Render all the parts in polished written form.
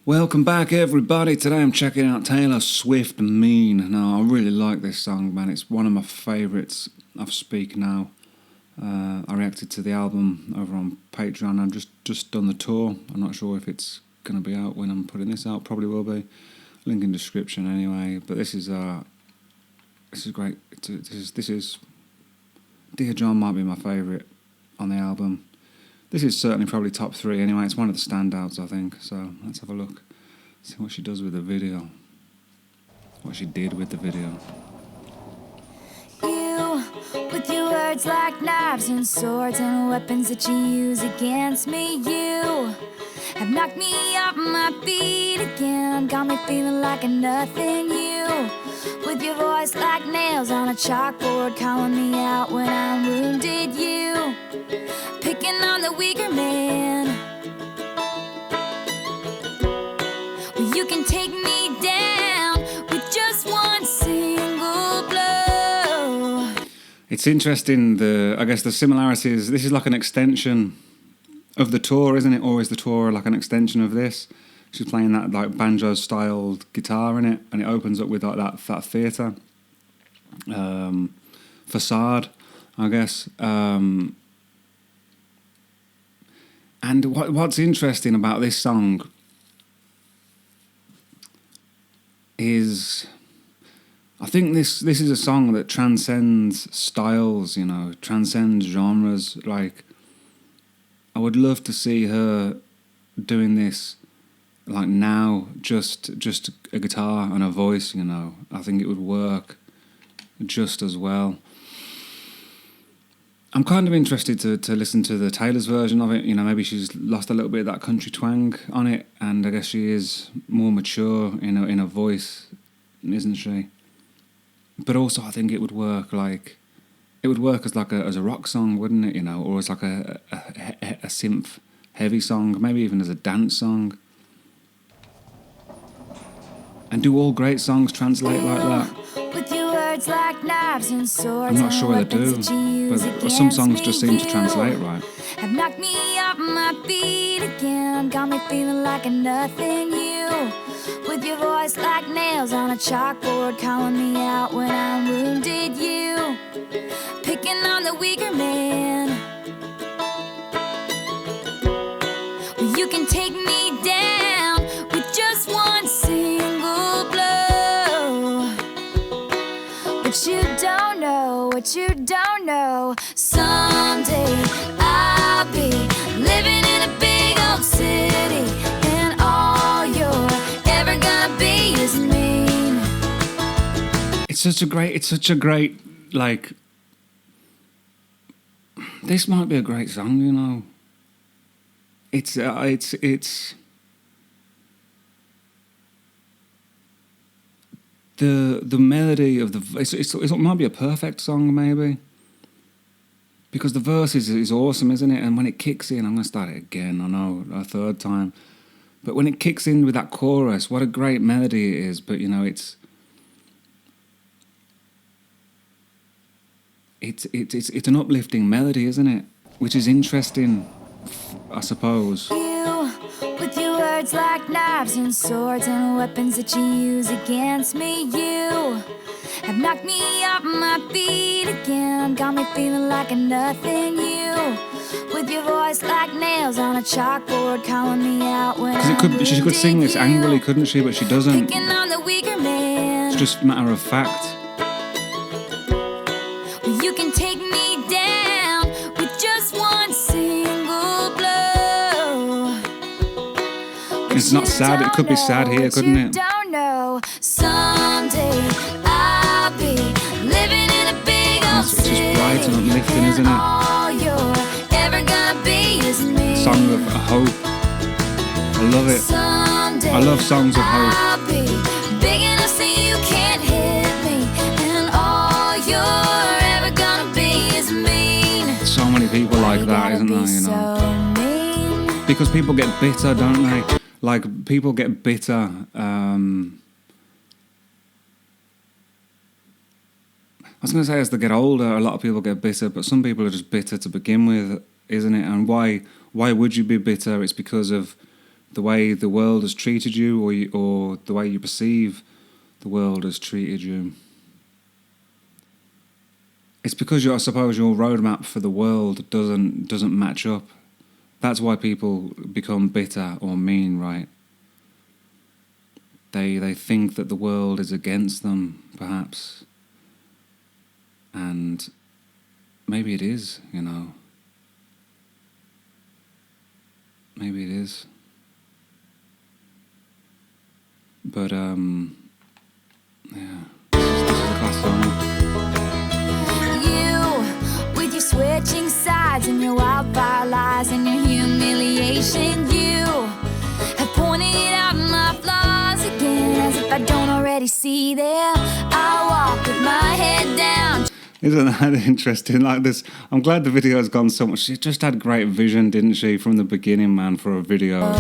Welcome back, everybody. Today I'm checking out Taylor Swift Mean. Now, I really like this song, man. It's one of my favourites of Speak Now. I reacted to the album over on Patreon. I've just done the tour. I'm not sure if it's going to be out when I'm putting this out. Probably will be. Link in description anyway. But this is great. This is Dear John might be my favourite on the album. This is certainly probably top 3 anyway. It's one of the standouts, I think. So let's have a look. See what she does with the video. What she did with the video. You, with your words like knives and swords and weapons that you use against me. You have knocked me off my feet again. Got me feeling like a nothing. You, with your voice like nails on a chalkboard, calling me out when I'm wounded. You, picking on the weaker man. Well, you can take me down with just one single blow. It's interesting, I guess the similarities. This is like an extension of the tour, isn't it? Or is the tour like an extension of this? She's playing that like banjo-styled guitar in it, and it opens up with like that theatre facade, I guess. And what's interesting about this song is, I think this is a song that transcends styles, you know, transcends genres. Like, I would love to see her doing this, like now, just a guitar and a voice, you know. I think it would work just as well. I'm kind of interested to listen to the Taylor's version of it. You know, maybe she's lost a little bit of that country twang on it, and I guess she is more mature in a voice, isn't she? But also, I think it would work as like as a rock song, wouldn't it? You know, or as like a synth heavy song, maybe even as a dance song. And do all great songs translate like that? With your words like knives and swords. I'm not sure they do, but some songs just seem to translate right. Have knocked me off my feet again. Got me feeling like a nothing. You, with your voice like nails on a chalkboard, calling me out when I'm wounded. You, picking on the weaker man. Well, you can take me down with just one single blow. But you don't know what you don't know. Someday I'll be living in a big old city, and all you're ever gonna be is mean. It's such a great, like, this might be a great song, you know. It's the melody of it might be a perfect song, maybe, because the verse is awesome, isn't it? And when it kicks in, I'm going to start it again, I know, a third time, but when it kicks in with that chorus, what a great melody it is. But you know, it's an uplifting melody, isn't it? Which is interesting, I suppose. You, with your words like knives and swords and weapons that you use against me. You have knocked me off my feet again. Got me feeling like a nothing. You, with your voice like nails on a chalkboard, calling me out when she could sing this angrily, couldn't she? But she doesn't. Picking on the weaker man. It's just a matter of fact. Well, you can take me down with just one single blow. It's not sad. It could be sad here, couldn't it? Don't know. Someday I'll be living in a big old city. It's just bright and uplifting, isn't it? All you're ever gonna be is me. Song of hope. I love it. Someday I love songs of hope. I'll be big enough so you can't hit me, and all you're ever gonna be is mean. So many people like that, isn't there? You know, So because people get bitter, don't they? Like, people get bitter. I was going to say, as they get older, a lot of people get bitter, but some people are just bitter to begin with, isn't it? And why would you be bitter? It's because of the way the world has treated you, or the way you perceive the world has treated you. It's because I suppose your roadmap for the world doesn't match up. That's why people become bitter or mean, right? They think that the world is against them, perhaps. And maybe it is, you know. Maybe it is. But, yeah. This is a class song. You, with your switching sides and your wildfire lies and your humiliation, you have pointed out my flaws again, as if I don't already see them. I walk with my head down. Isn't that interesting? Like this, I'm glad the video has gone so much. She just had great vision, didn't she, from the beginning, man, for a video.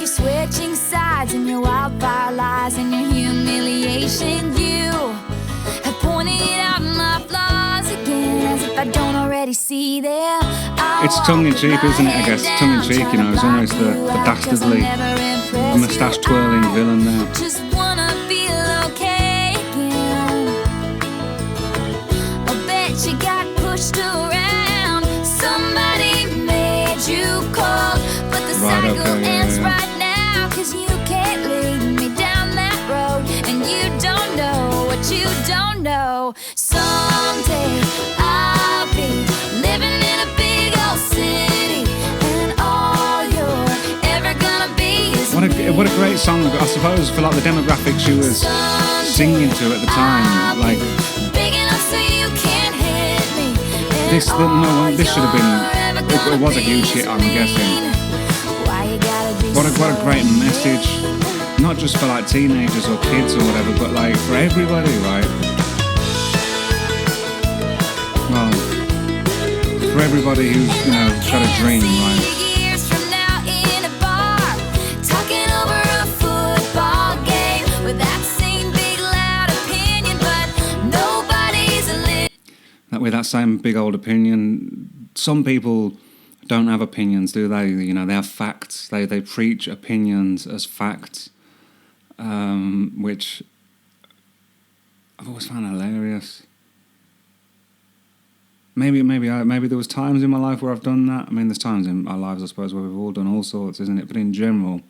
Switching sides and your wildfire lies and your humiliation, you have pointed out my flaws again, as if I don't already see them. It's tongue-in-cheek, isn't it? I guess tongue-in-cheek, you know, it's almost the dastardly, the moustache-twirling villain there. Just wanna feel okay again. I bet you got pushed around. Somebody made you cold, but the cycle ends right now. 'Cause you can't lead me down that road, and you don't know what you don't know. Someday I'll be living in a big old city, and all you're ever gonna be is what a great song, I suppose, for like the demographic she was singing to at the time. Like big enough so you can't hit me. This should have been. It was a huge hit, I'm guessing. What a great message, not just for like teenagers or kids or whatever, but like for everybody, right? Well, for everybody who's, you know, got a dream, right? With that same big old opinion, some people don't have opinions, do they? You know, they have facts. They preach opinions as facts, which I've always found hilarious. Maybe there was times in my life where I've done that. I mean, there's times in our lives, I suppose, where we've all done all sorts, isn't it? But in general,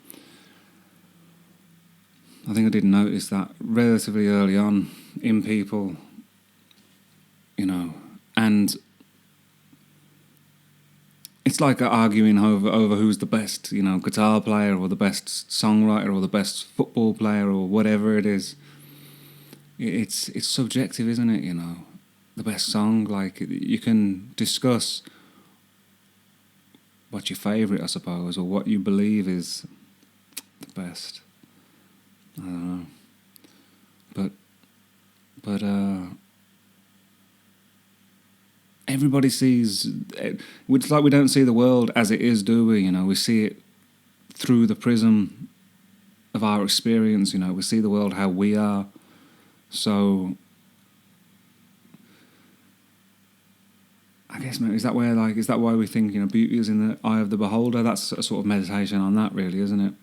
I think I did notice that relatively early on in people, you know, and it's like arguing over who's the best, you know, guitar player or the best songwriter or the best football player or whatever it is. It's subjective, isn't it, you know? The best song, like, you can discuss what's your favourite, I suppose, or what you believe is the best. I don't know. But everybody sees it. It's like we don't see the world as it is, do we? You know, we see it through the prism of our experience. You know, we see the world how we are. So I guess maybe is that why we think, you know, beauty is in the eye of the beholder? That's a sort of meditation on that, really, isn't it?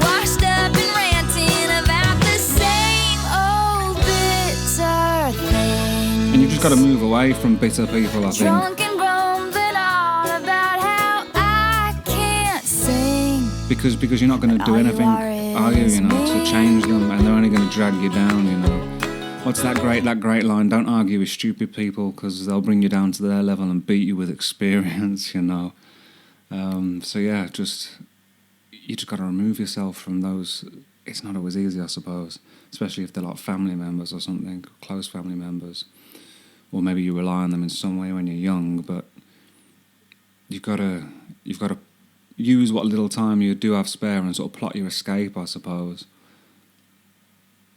Washed up and ranting about the same old bitter thing. And you've just got to move away from bitter people, I think. Drunk and grumbling on about how I can't sing. Because you're not going to do anything, are you? You know, to change them, and they're only going to drag you down. You know, what's that great line? Don't argue with stupid people because they'll bring you down to their level and beat you with experience. You know. So yeah, you just got to remove yourself from those. It's not always easy, I suppose, especially if they're like family members or something, close family members, or maybe you rely on them in some way when you're young. But you've got to use what little time you do have spare and sort of plot your escape, I suppose,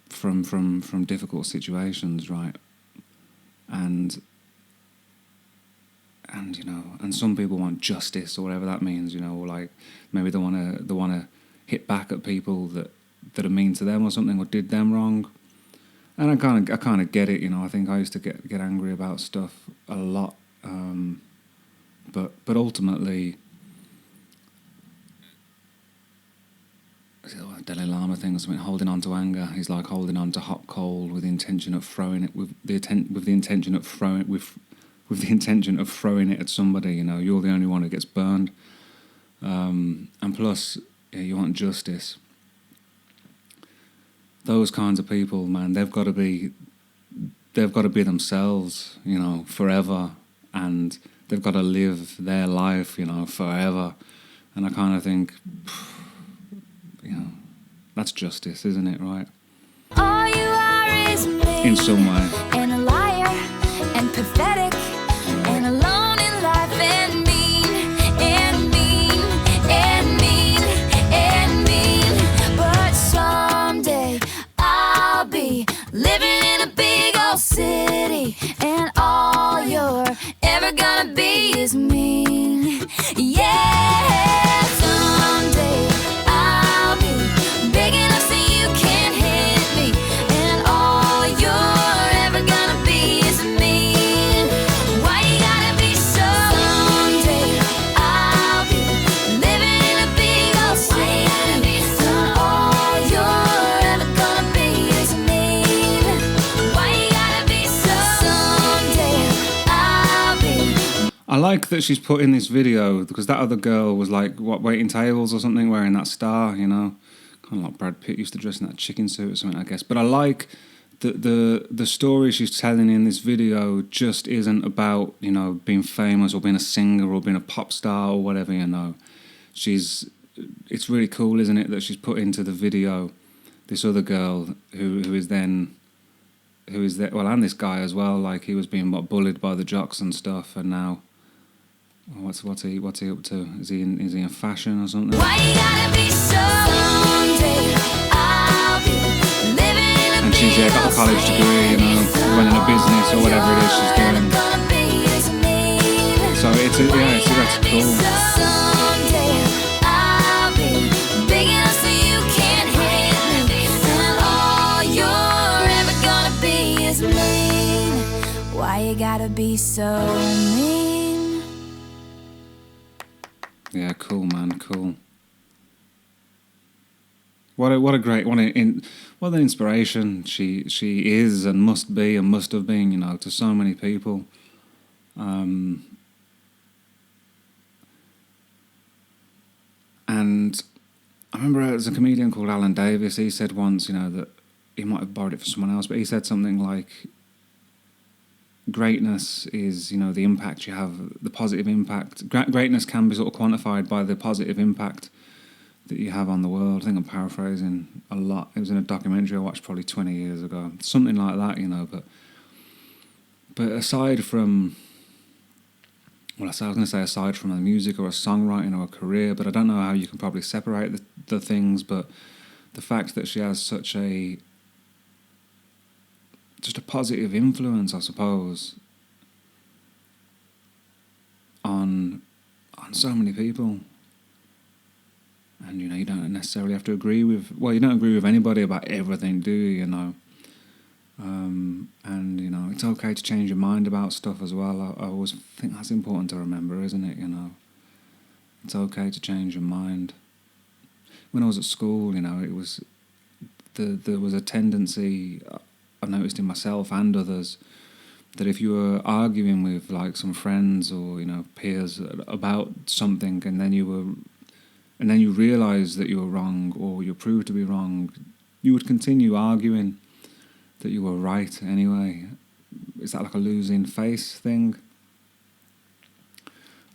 from difficult situations, right? And you know, and some people want justice or whatever that means, you know, or like maybe they want to hit back at people that are mean to them or something, or did them wrong. And I kind of get it, you know. I think I used to get angry about stuff a lot, but ultimately, Dalai Lama thing or something. Holding on to anger is like holding on to hot coal with the intention of throwing it with the intention of throwing with the intention of throwing it at somebody. You know, you're the only one who gets burned, and plus, yeah, you want justice. Those kinds of people, man, they've got to be themselves, you know, forever, and they've got to live their life, you know, forever. And I kind of think, you know, that's justice, isn't it, right? All you are is me, In some way. and a liar, and pathetic, and alone in life, and mean, and mean, and mean, and mean. But someday I'll be living in a big old city, and all you're ever gonna be is mean. Yeah, someday I'll be big enough so you can't hit me, and all you're ever gonna be is mean. Why you gotta be so? Someday I'll be living in a big old city, and all you're ever gonna be is mean. Why you gotta be so? Someday I'll be. I like that she's put in this video because that other girl was like, what, waiting tables or something, wearing that star, you know, kind of like Brad Pitt used to dress in that chicken suit or something, I guess. But I like that the story she's telling in this video just isn't about, you know, being famous or being a singer or being a pop star or whatever, you know. It's really cool, isn't it, that she's put into the video this other girl who is there, well, and this guy as well, like he was being bullied by the jocks and stuff, and now what's he up to? Is he in fashion or something? Why you gotta be so? Someday I'll be living in a And she's got a college degree, you know, running a business or whatever it is she's doing. So that's cool. Someday I'll be big enough so you can't hit me, and all you're ever gonna be is mean. Why you gotta be so mean? Yeah, cool, man, cool. What an inspiration she is and must be and must have been, you know, to so many people. And I remember there's a comedian called Alan Davis. He said once, you know, that he might have borrowed it from someone else, but he said something like, greatness is, you know, the impact you have, the positive impact. Greatness can be sort of quantified by the positive impact that you have on the world. I think I'm paraphrasing a lot. It was in a documentary I watched probably 20 years ago. Something like that, you know. But aside from, well, I was going to say aside from the music or a songwriting or a career, but I don't know how you can probably separate the things, but the fact that she has such just a positive influence, I suppose, on so many people. And, you know, you don't necessarily have to agree with, well, you don't agree with anybody about everything, do you, know? And, you know, it's okay to change your mind about stuff as well. I always think that's important to remember, isn't it, you know? It's okay to change your mind. When I was at school, you know, it was, there was a tendency, I noticed in myself and others, that if you were arguing with like some friends or, you know, peers about something, and then you realised that you were wrong or you're proved to be wrong, you would continue arguing that you were right anyway. Is that like a losing face thing?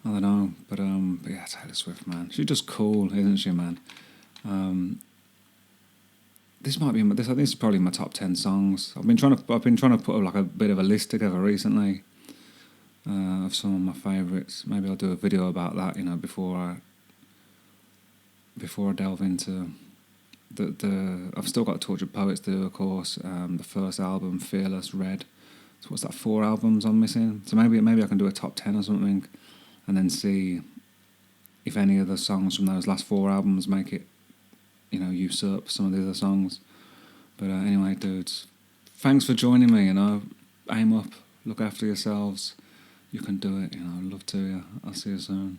I don't know, but yeah, Taylor Swift, man, she's just cool, isn't she, man? This might be this is probably my top 10 songs. I've been trying to put like a bit of a list together recently of some of my favourites. Maybe I'll do a video about that, you know, before I delve into the I've still got Tortured Poets to do, of course. The first album, Fearless, Red. So what's that? 4 albums I'm missing. So maybe I can do a top 10 or something, and then see if any of the songs from those last 4 albums make it, you know, usurp some of the other songs. But anyway, dudes, thanks for joining me. Aim up, look after yourselves. You can do it. Love to you. I'll see you soon.